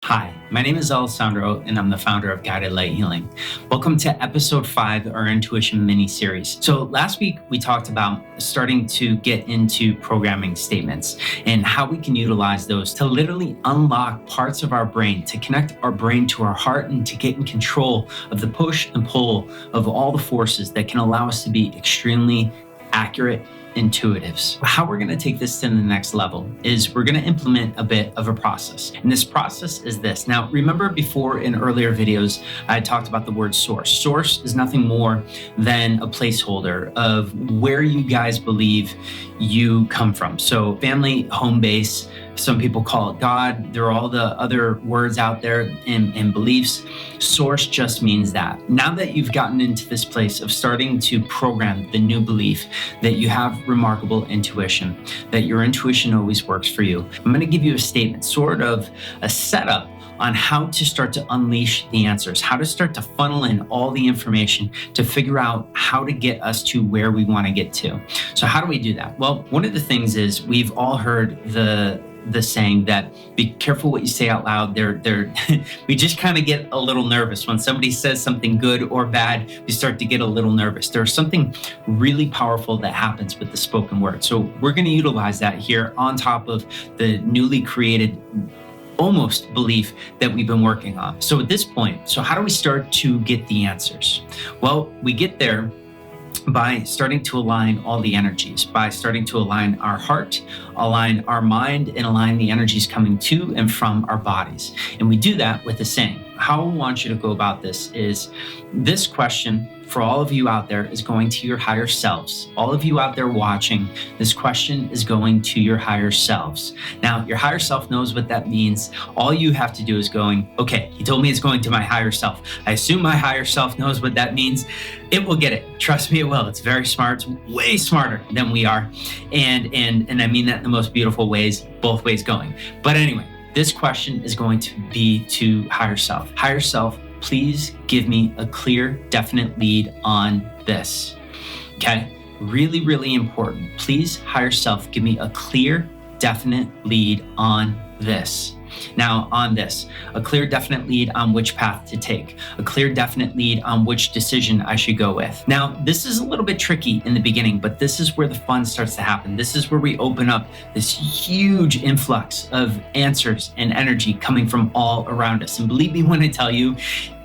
Hi, my name is Alessandro, and I'm the founder of Guided Light Healing. Welcome to episode 5 of our Intuition mini-series. So last week, we talked about starting to get into programming statements and how we can utilize those to literally unlock parts of our brain, to connect our brain to our heart, and to get in control of the push and pull of all the forces that can allow us to be extremely accurate intuitives. How we're going to take this to the next level is we're going to implement a bit of a process. And this process is this. Now, remember before in earlier videos, I talked about the word source. Source is nothing more than a placeholder of where you guys believe you come from. So family, home base, some people call it God. There are all the other words out there and beliefs. Source just means that. Now that you've gotten into this place of starting to program the new belief that you have remarkable intuition, that your intuition always works for you, I'm going to give you a statement, sort of a setup on how to start to unleash the answers, how to start to funnel in all the information to figure out how to get us to where we want to get to. So how do we do that? Well, one of the things is we've all heard the saying that be careful what you say out loud. We just kind of get a little nervous when somebody says something good or bad. We start to get a little nervous. There's something really powerful that happens with the spoken word. So we're going to utilize that here on top of the newly created almost belief that we've been working on. So at this point, so how do we start to get the answers? Well, we get there by starting to align all the energies, by starting to align our heart, align our mind, and align the energies coming to and from our bodies. And we do that with a saying. How I want you to go about this is this question for all of you out there is going to your higher selves. All of you out there watching, this question is going to your higher selves. Now, your higher self knows what that means. All you have to do is going, okay, he told me it's going to my higher self. I assume my higher self knows what that means. It will get it. Trust me, it will. It's very smart. It's way smarter than we are. And I mean that in the most beautiful ways, both ways going. But anyway, this question is going to be to higher self. Higher self, please give me a clear, definite lead on this. Okay? Really, really important. Please, higher self, give me a clear, definite lead on this. Now, on this, a clear, definite lead on which path to take, a clear, definite lead on which decision I should go with. Now, this is a little bit tricky in the beginning, but this is where the fun starts to happen. This is where we open up this huge influx of answers and energy coming from all around us. And believe me when I tell you,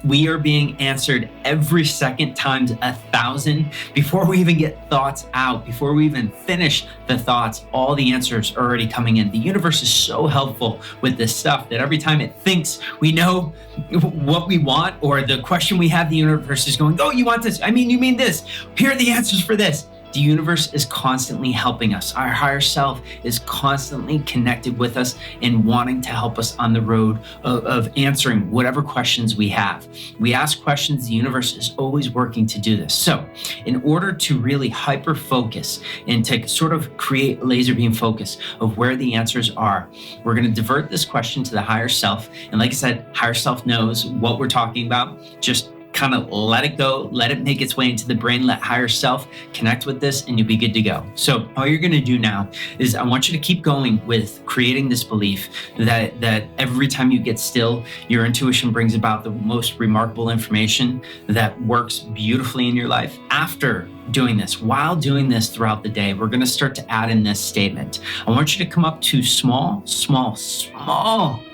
we are being answered every second times 1,000 before we even get thoughts out, before we even finish the thoughts, all the answers are already coming in. The universe is so helpful with this stuff that every time it thinks we know what we want or the question we have, the universe is going, oh, you want this? I mean, you mean this? Here are the answers for this. The universe is constantly helping us. Our higher self is constantly connected with us and wanting to help us on the road of answering whatever questions we have. We ask questions, the universe is always working to do this. So in order to really hyper focus and to sort of create a laser beam focus of where the answers are, we're going to divert this question to the higher self. And like I said, higher self knows what we're talking about. Just kind of let it go, let it make its way into the brain, let higher self connect with this, and you'll be good to go. So all you're going to do now is I want you to keep going with creating this belief that every time you get still, your intuition brings about the most remarkable information that works beautifully in your life. After doing this, while doing this throughout the day, we're going to start to add in this statement. I want you to come up to small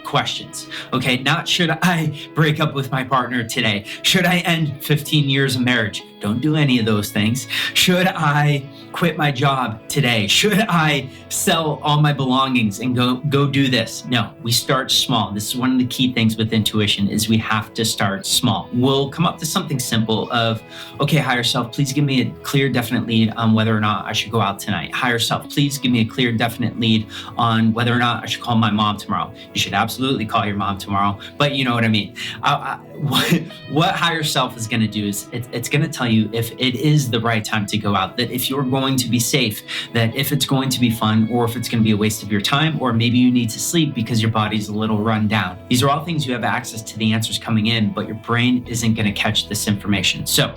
questions. Okay, not should I break up with my partner today? Should I end 15 years of marriage? Don't do any of those things. Should I quit my job today? Should I sell all my belongings and go do this? No, we start small. This is one of the key things with intuition is we have to start small. We'll come up to something simple of, okay, higher self, please give me a clear, definite lead on whether or not I should go out tonight. Higher self, please give me a clear, definite lead on whether or not I should call my mom tomorrow. You should absolutely call your mom tomorrow, but you know what I mean. What higher self is going to do is it's going to tell you if it is the right time to go out, that if you're going to be safe, that if it's going to be fun, or if it's going to be a waste of your time, or maybe you need to sleep because your body's a little run down. These are all things you have access to the answers coming in, but your brain isn't going to catch this information. So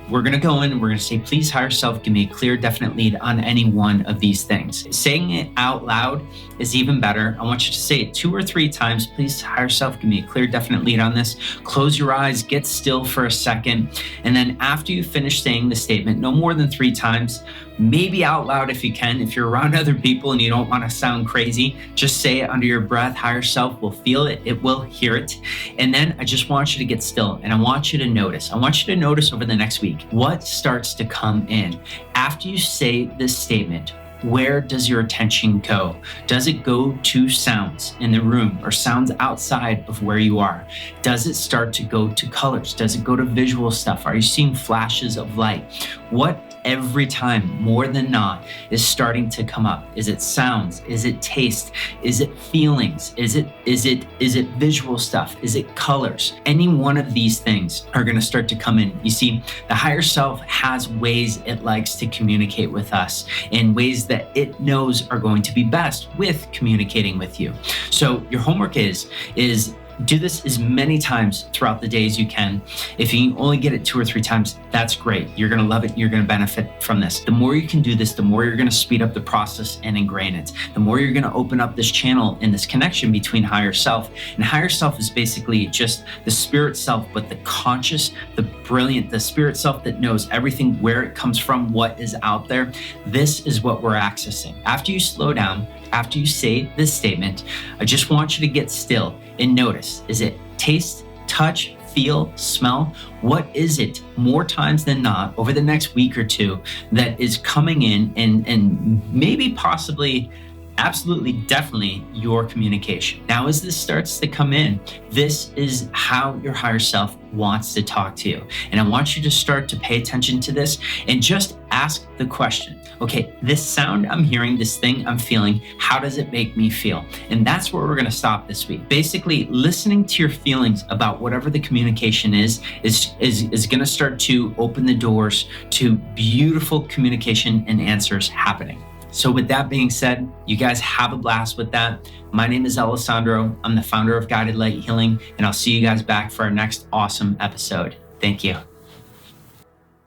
we're going to go in and we're going to say, please higher self, give me a clear, definite lead on any one of these things. Saying it out loud is even better. I want you to say it 2 or 3 times. Please higher self, give me a clear, definite lead on this. Close your eyes, get still for a second. And then after you finish saying the statement, no more than 3 times, maybe out loud if you can. If you're around other people and you don't want to sound crazy, just say it under your breath. Higher self will feel it. It will hear it. And then I just want you to get still and I want you to notice. I want you to notice over the next week what starts to come in. After you say this statement, where does your attention go? Does it go to sounds in the room or sounds outside of where you are? Does it start to go to colors? Does it go to visual stuff? Are you seeing flashes of light? What every time, more than not, is starting to come up? Is it sounds? Is it taste? Is it feelings? Is it visual stuff? Is it colors? Any one of these things are going to start to come in. You see, the higher self has ways it likes to communicate with us in ways that it knows are going to be best with communicating with you. So your homework is do this as many times throughout the day as you can. If you can only get it 2 or 3 times, that's great. You're going to love it. You're going to benefit from this. The more you can do this, the more you're going to speed up the process and ingrain it. The more you're going to open up this channel and this connection between higher self. And higher self is basically just the spirit self, but the conscious, the brilliant, the spirit self that knows everything, where it comes from, what is out there. This is what we're accessing. After you slow down, after you say this statement, I just want you to get still and notice. Is it taste, touch, feel, smell? What is it more times than not over the next week or 2 that is coming in and maybe possibly absolutely, definitely your communication? Now, as this starts to come in, this is how your higher self wants to talk to you. And I want you to start to pay attention to this and just ask the question, okay, this sound I'm hearing, this thing I'm feeling, how does it make me feel? And that's where we're going to stop this week. Basically, listening to your feelings about whatever the communication is going to start to open the doors to beautiful communication and answers happening. So with that being said, you guys have a blast with that. My name is Alessandro. I'm the founder of Guided Light Healing, and I'll see you guys back for our next awesome episode. Thank you.